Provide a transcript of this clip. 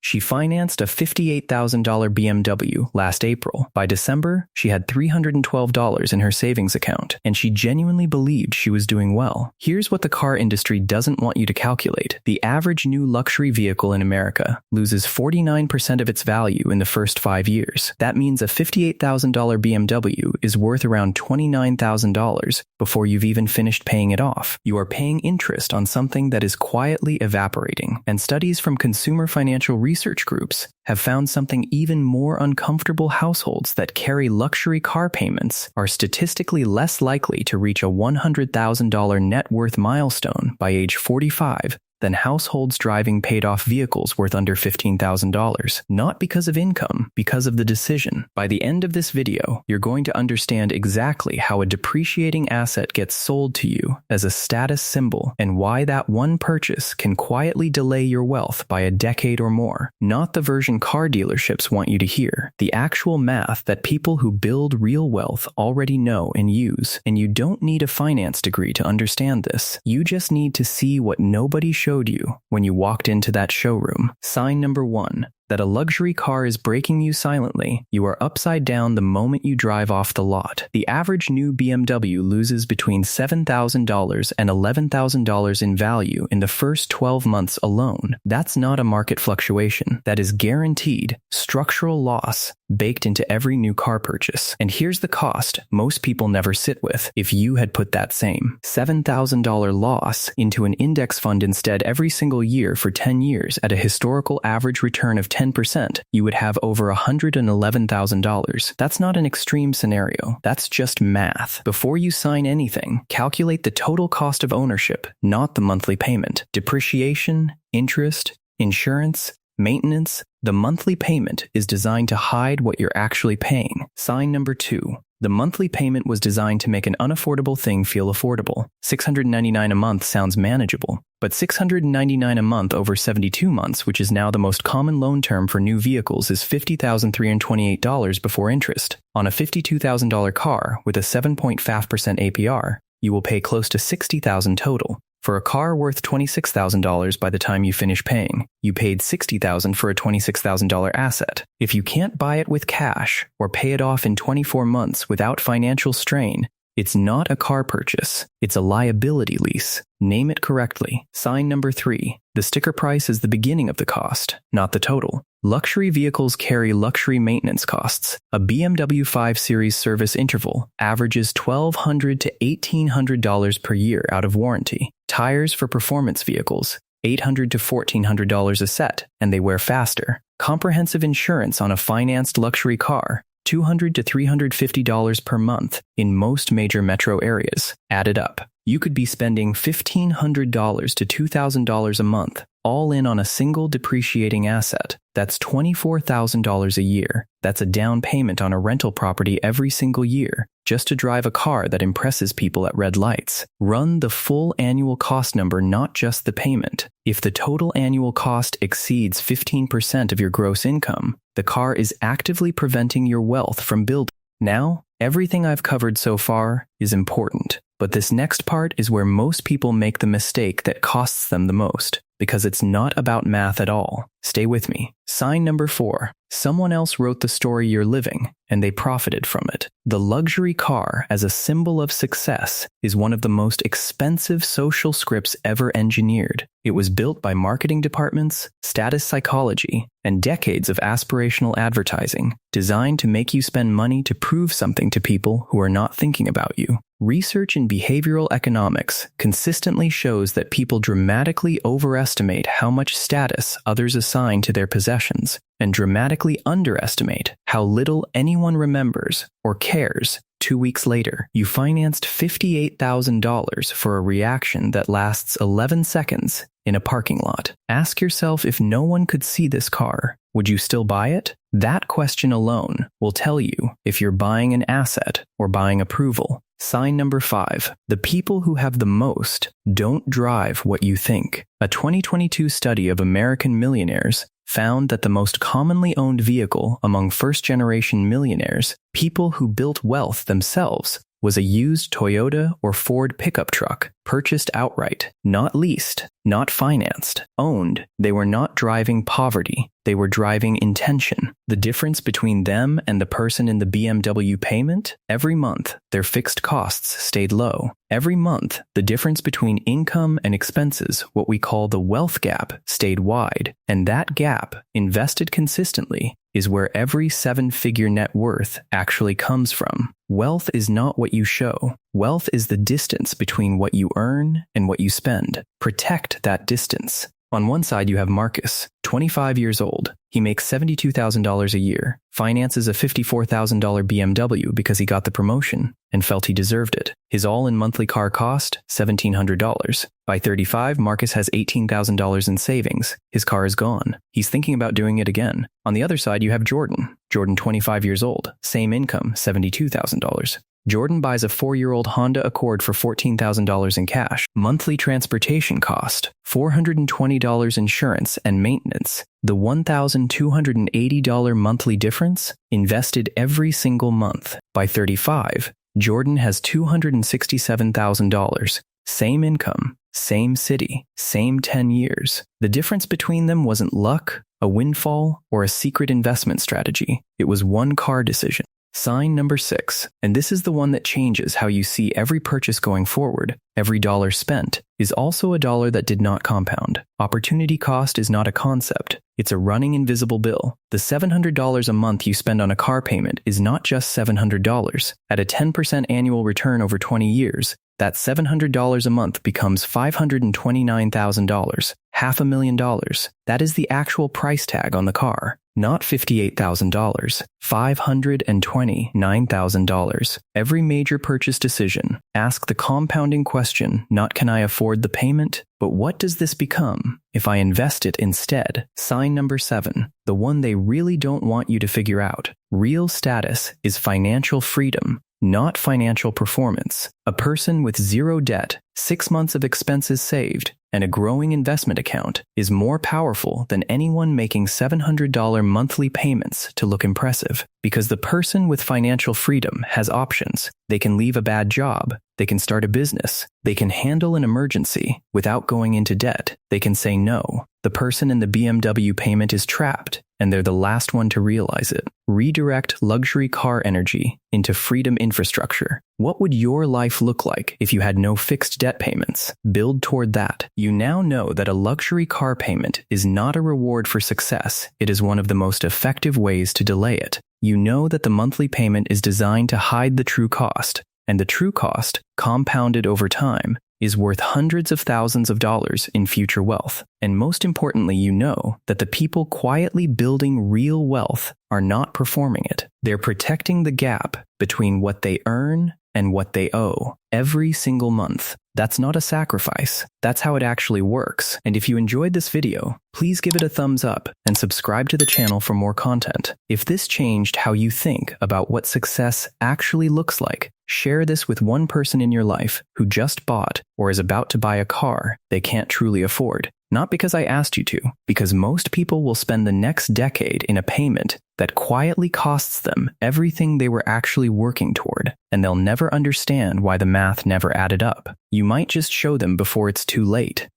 She financed a $58,000 BMW last April. By December, she had $312 in her savings account, and she genuinely believed she was doing well. Here's what the car industry doesn't want you to calculate. The average new luxury vehicle in America loses 49% of its value in the first 5 years. That means a $58,000 BMW is worth around $29,000 before you've even finished paying it off. You are paying interest on something that is quietly evaporating, and studies from consumer financial research groups have found something even more uncomfortable. Households that carry luxury car payments are statistically less likely to reach a $100,000 net worth milestone by age 45 than households driving paid-off vehicles worth under $15,000. Not because of income, because of the decision. By the end of this video, you're going to understand exactly how a depreciating asset gets sold to you as a status symbol and why that one purchase can quietly delay your wealth by a decade or more. Not the version car dealerships want you to hear. The actual math that people who build real wealth already know and use. And you don't need a finance degree to understand this. You just need to see what nobody showed you when you walked into that showroom. Sign number 1. That a luxury car is breaking you silently. You are upside down the moment you drive off the lot. The average new BMW loses between $7,000 and $11,000 in value in the first 12 months alone. That's not a market fluctuation. That is guaranteed structural loss baked into every new car purchase. And here's the cost most people never sit with. If you had put that same $7,000 loss into an index fund instead every single year for 10 years at a historical average return of 10%, you would have over $111,000. That's not an extreme scenario. That's just math. Before you sign anything, calculate the total cost of ownership, not the monthly payment. Depreciation, interest, insurance, maintenance. The monthly payment is designed to hide what you're actually paying. Sign number 2. The monthly payment was designed to make an unaffordable thing feel affordable. $699 a month sounds manageable, but $699 a month over 72 months, which is now the most common loan term for new vehicles, is $50,328 before interest. On a $52,000 car with a 7.5% APR, you will pay close to $60,000 total. For a car worth $26,000 by the time you finish paying, you paid $60,000 for a $26,000 asset. If you can't buy it with cash or pay it off in 24 months without financial strain, it's not a car purchase. It's a liability lease. Name it correctly. Sign number 3. The sticker price is the beginning of the cost, not the total. Luxury vehicles carry luxury maintenance costs. A BMW 5 Series service interval averages $1,200 to $1,800 per year out of warranty. Tires for performance vehicles, $800 to $1,400 a set, and they wear faster. Comprehensive insurance on a financed luxury car, $200 to $350 per month in most major metro areas. Added up, you could be spending $1,500 to $2,000 a month, all in on a single depreciating asset. That's $24,000 a year. That's a down payment on a rental property every single year, just to drive a car that impresses people at red lights. Run the full annual cost number, not just the payment. If the total annual cost exceeds 15% of your gross income, the car is actively preventing your wealth from building. Now, everything I've covered so far is important, but this next part is where most people make the mistake that costs them the most, because it's not about math at all. Stay with me. Sign number 4. Someone else wrote the story you're living, and they profited from it. The luxury car as a symbol of success is one of the most expensive social scripts ever engineered. It was built by marketing departments, status psychology, and decades of aspirational advertising, designed to make you spend money to prove something to people who are not thinking about you. Research in behavioral economics consistently shows that people dramatically overestimate how much status others assign to their possessions, and dramatically underestimate how little anyone remembers or cares 2 weeks later. You financed $58,000 for a reaction that lasts 11 seconds in a parking lot. Ask yourself, if no one could see this car, would you still buy it? That question alone will tell you if you're buying an asset or buying approval. Sign number 5. The people who have the most don't drive what you think. A 2022 study of American millionaires found that the most commonly owned vehicle among first-generation millionaires, people who built wealth themselves, was a used Toyota or Ford pickup truck. purchased outright, not leased, not financed, owned. They were not driving poverty. They were driving intention. The difference between them and the person in the BMW payment? Every month, their fixed costs stayed low. Every month, the difference between income and expenses, what we call the wealth gap, stayed wide. And that gap, invested consistently, is where every seven-figure net worth actually comes from. Wealth is not what you show. Wealth is the distance between what you earn and what you spend. Protect that distance. On one side, you have Marcus, 25 years old. He makes $72,000 a year, finances a $54,000 BMW because he got the promotion and felt he deserved it. His all-in monthly car cost, $1,700. By 35, Marcus has $18,000 in savings. His car is gone. He's thinking about doing it again. On the other side, you have Jordan. Jordan, 25 years old. Same income, $72,000. Jordan buys a 4-year-old Honda Accord for $14,000 in cash. Monthly transportation cost, $420 insurance and maintenance. The $1,280 monthly difference, invested every single month. By 35, Jordan has $267,000. Same income, same city, same 10 years. The difference between them wasn't luck, a windfall, or a secret investment strategy. It was one car decision. Sign number 6, and this is the one that changes how you see every purchase going forward. Every dollar spent is also a dollar that did not compound. Opportunity cost is not a concept. It's a running invisible bill. The $700 a month you spend on a car payment is not just $700. At a 10% annual return over 20 years, that $700 a month becomes $529,000, $500,000. That is the actual price tag on the car. Not $58,000, $529,000. Every major purchase decision, ask the compounding question, not can I afford the payment, but what does this become if I invest it instead? Sign number 7, the one they really don't want you to figure out. Real status is financial freedom, not financial performance. A person with zero debt, 6 months of expenses saved, and a growing investment account is more powerful than anyone making $700 monthly payments to look impressive. Because the person with financial freedom has options. They can leave a bad job. They can start a business. They can handle an emergency without going into debt. They can say no. The person in the BMW payment is trapped, and they're the last one to realize it. Redirect luxury car energy into freedom infrastructure. What would your life look like if you had no fixed debt payments? Build toward that. You now know that a luxury car payment is not a reward for success. It is one of the most effective ways to delay it. You know that the monthly payment is designed to hide the true cost, and the true cost, compounded over time, is worth hundreds of thousands of dollars in future wealth. And most importantly, you know that the people quietly building real wealth are not performing it. They're protecting the gap between what they earn and what they owe every single month. That's not a sacrifice. That's how it actually works. And if you enjoyed this video, please give it a thumbs up and subscribe to the channel for more content. If this changed how you think about what success actually looks like, share this with one person in your life who just bought or is about to buy a car they can't truly afford. Not because I asked you to, because most people will spend the next decade in a payment that quietly costs them everything they were actually working toward, and they'll never understand why the math never added up. You might just show them before it's too late.